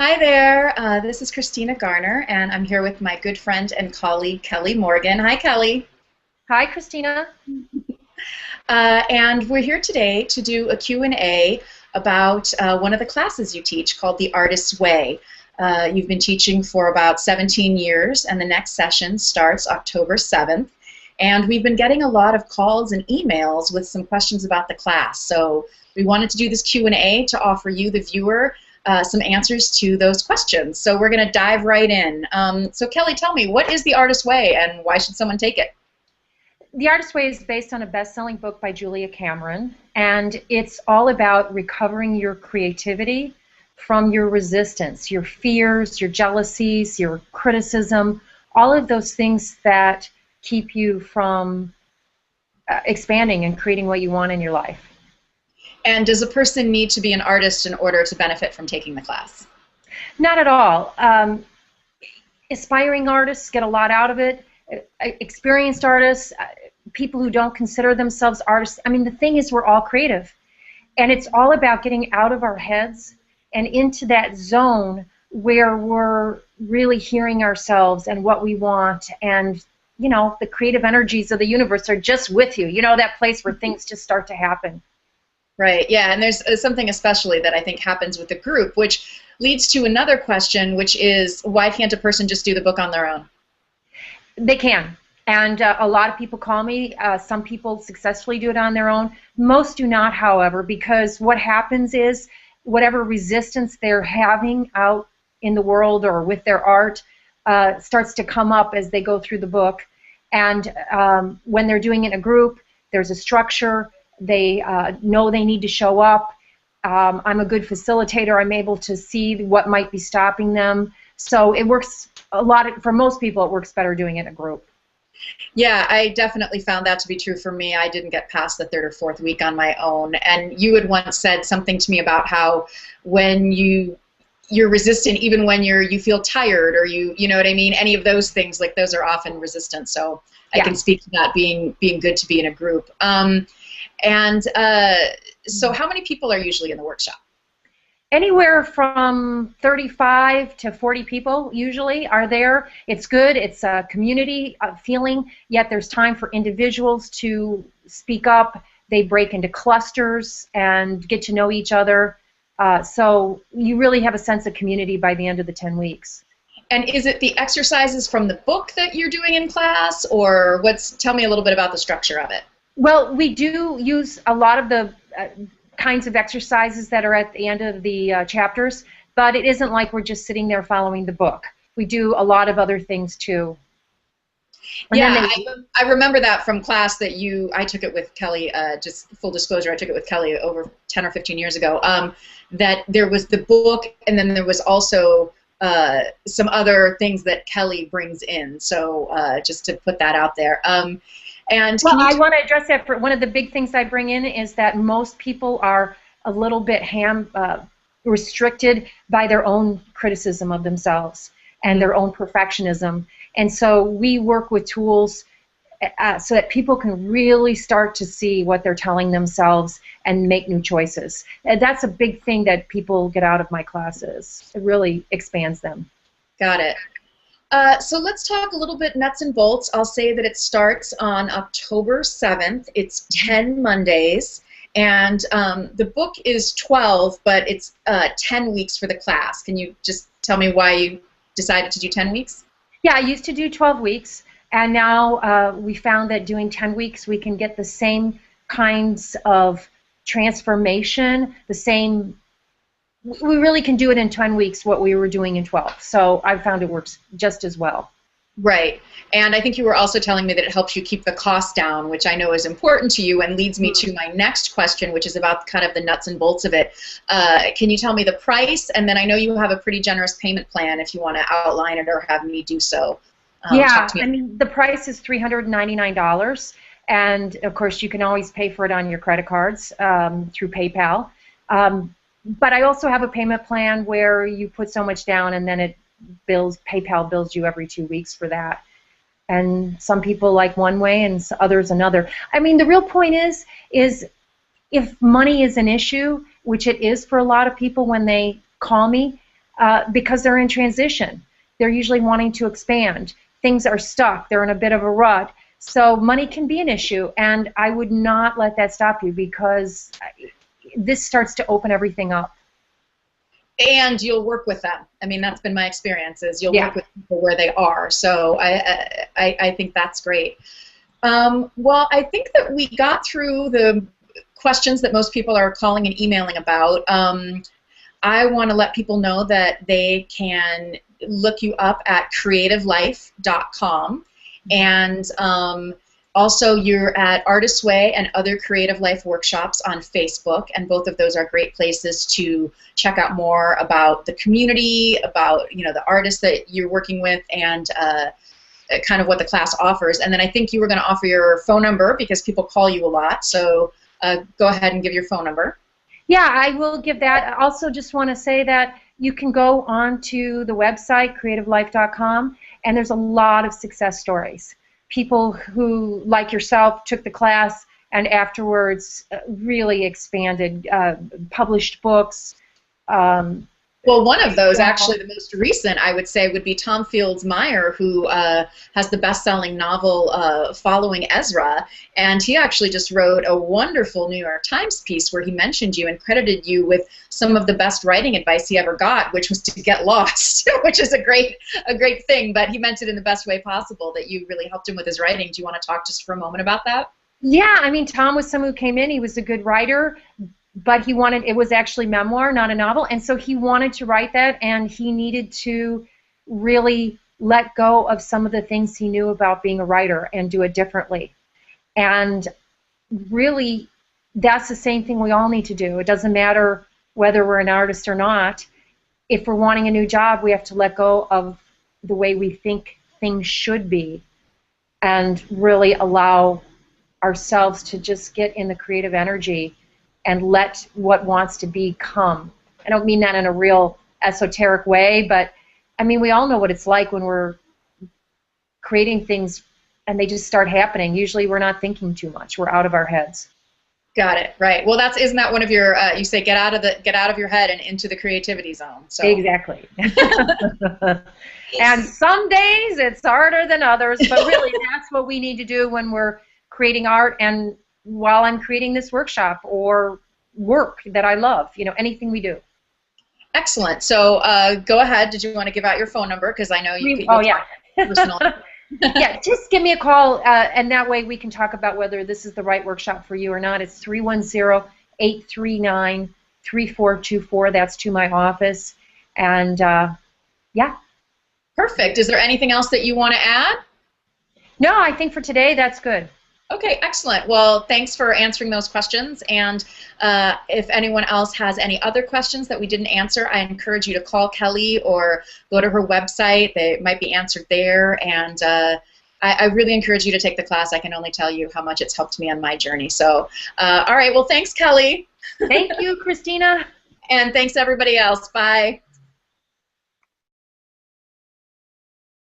Hi there, this is Christina Garner, and I'm here with my good friend and colleague, Kelly Morgan. Hi, Kelly. Hi, Christina. And we're here today to do a Q&A about one of the classes you teach called The Artist's Way. You've been teaching for about 17 years, and the next session starts October 7th. And we've been getting a lot of calls and emails with some questions about the class. So we wanted to do this Q&A to offer you, the viewer, some answers to those questions. So we're going to dive right in. So Kelly, tell me, what is The Artist's Way and why should someone take it? The Artist's Way is based on a best-selling book by Julia Cameron, and it's all about recovering your creativity from your resistance, your fears, your jealousies, your criticism, all of those things that keep you from expanding and creating what you want in your life. And does a person need to be an artist in order to benefit from taking the class? Not at all. Aspiring artists get a lot out of it. Experienced artists, people who don't consider themselves artists. I mean, the thing is, we're all creative. And it's all about getting out of our heads and into that zone where we're really hearing ourselves and what we want. And, you know, the creative energies of the universe are just with you. You know, that place where things just start to happen. Right, yeah, and there's something especially that I think happens with the group, which leads to another question, which is, why can't a person just do the book on their own? They can. And a lot of people call me. Some people successfully do it on their own. Most do not, however, because what happens is whatever resistance they're having out in the world or with their art starts to come up as they go through the book. And when they're doing it in a group, there's a structure. They know they need to show up. I'm a good facilitator. I'm able to see what might be stopping them. So it works a lot. For most people, it works better doing it in a group. Yeah, I definitely found that to be true for me. I didn't get past the third or fourth week on my own. And you had once said something to me about how when you're resistant, even when you feel tired or you know what I mean, any of those things, like those are often resistant. So I can speak to that being good to be in a group. So how many people are usually in the workshop? Anywhere from 35 to 40 people usually are there. It's good. It's a community feeling, yet there's time for individuals to speak up. They break into clusters and get to know each other. So you really have a sense of community by the end of the 10 weeks. And is it the exercises from the book that you're doing in class, or tell me a little bit about the structure of it. Well, we do use a lot of the kinds of exercises that are at the end of the chapters, but it isn't like we're just sitting there following the book. We do a lot of other things too. And I remember that from class that I took it with Kelly, just full disclosure, I took it with Kelly over 10 or 15 years ago, that there was the book and then there was also some other things that Kelly brings in, so just to put that out there. Well, I want to address that. One of the big things I bring in is that most people are a little bit restricted by their own criticism of themselves and their own perfectionism. And so we work with tools so that people can really start to see what they're telling themselves and make new choices. And that's a big thing that people get out of my classes. It really expands them. Got it. So let's talk a little bit nuts and bolts. I'll say that it starts on October 7th. It's 10 Mondays, and the book is 12, but it's 10 weeks for the class. Can you just tell me why you decided to do 10 weeks? Yeah, I used to do 12 weeks, and now we found that doing 10 weeks we can get the same kinds of transformation, we really can do it in 10 weeks what we were doing in 12. So I found it works just as well. Right. And I think you were also telling me that it helps you keep the cost down, which I know is important to you and leads me to my next question, which is about kind of the nuts and bolts of it. Can you tell me the price? And then I know you have a pretty generous payment plan if you want to outline it or have me do so. Yeah, I mean, the price is $399. And, of course, you can always pay for it on your credit cards through PayPal. But I also have a payment plan where you put so much down and then PayPal bills you every 2 weeks for that. And some people like one way and others another. I mean, the real point is if money is an issue, which it is for a lot of people when they call me, because they're in transition. They're usually wanting to expand. Things are stuck. They're in a bit of a rut. So money can be an issue, and I would not let that stop you, because this starts to open everything up. And you'll work with them. I mean, that's been my experience, is you'll Yeah. work with people where they are. So I think that's great. Well, I think that we got through the questions that most people are calling and emailing about. I want to let people know that they can look you up at creativelife.com, and also you're at Artist's Way and other Creative Life workshops on Facebook, and both of those are great places to check out more about the community, about the artists that you're working with, and kind of what the class offers. And then I think you were going to offer your phone number because people call you a lot, so go ahead and give your phone number. Yeah, I will give that. I also just want to say that you can go on to the website, creativelife.com, and there's a lot of success stories. People who, like yourself, took the class and afterwards really expanded, published books. Well, one of those, actually the most recent, I would say, would be Tom Fields Meyer, who has the best-selling novel Following Ezra, and he actually just wrote a wonderful New York Times piece where he mentioned you and credited you with some of the best writing advice he ever got, which was to get lost, which is a great thing, but he meant it in the best way possible, that you really helped him with his writing. Do you want to talk just for a moment about that? Yeah, I mean, Tom was someone who came in, he was a good writer, but he wanted, it was actually memoir, not a novel, and so he wanted to write that, and he needed to really let go of some of the things he knew about being a writer and do it differently. And really, that's the same thing we all need to do. It doesn't matter whether we're an artist or not. If we're wanting a new job, we have to let go of the way we think things should be and really allow ourselves to just get in the creative energy and let what wants to be come. I don't mean that in a real esoteric way, but I mean, we all know what it's like when we're creating things and they just start happening. Usually we're not thinking too much. We're out of our heads. Got it. Right. Well, isn't that one of your? You say get out of your head and into the creativity zone. So. Exactly. And some days it's harder than others, but really that's what we need to do when we're creating art, and while I'm creating this workshop or work that I love, anything we do. Excellent. So go ahead. Did you want to give out your phone number? Because I know you. Oh yeah. Personally. Yeah, just give me a call, and that way we can talk about whether this is the right workshop for you or not. It's 310-839-3424. That's to my office. And, yeah. Perfect. Is there anything else that you want to add? No, I think for today that's good. Okay, excellent. Well, thanks for answering those questions. And if anyone else has any other questions that we didn't answer, I encourage you to call Kelly or go to her website. They might be answered there. And I really encourage you to take the class. I can only tell you how much it's helped me on my journey. So, all right. Well, thanks, Kelly. Thank you, Christina. And thanks, everybody else. Bye.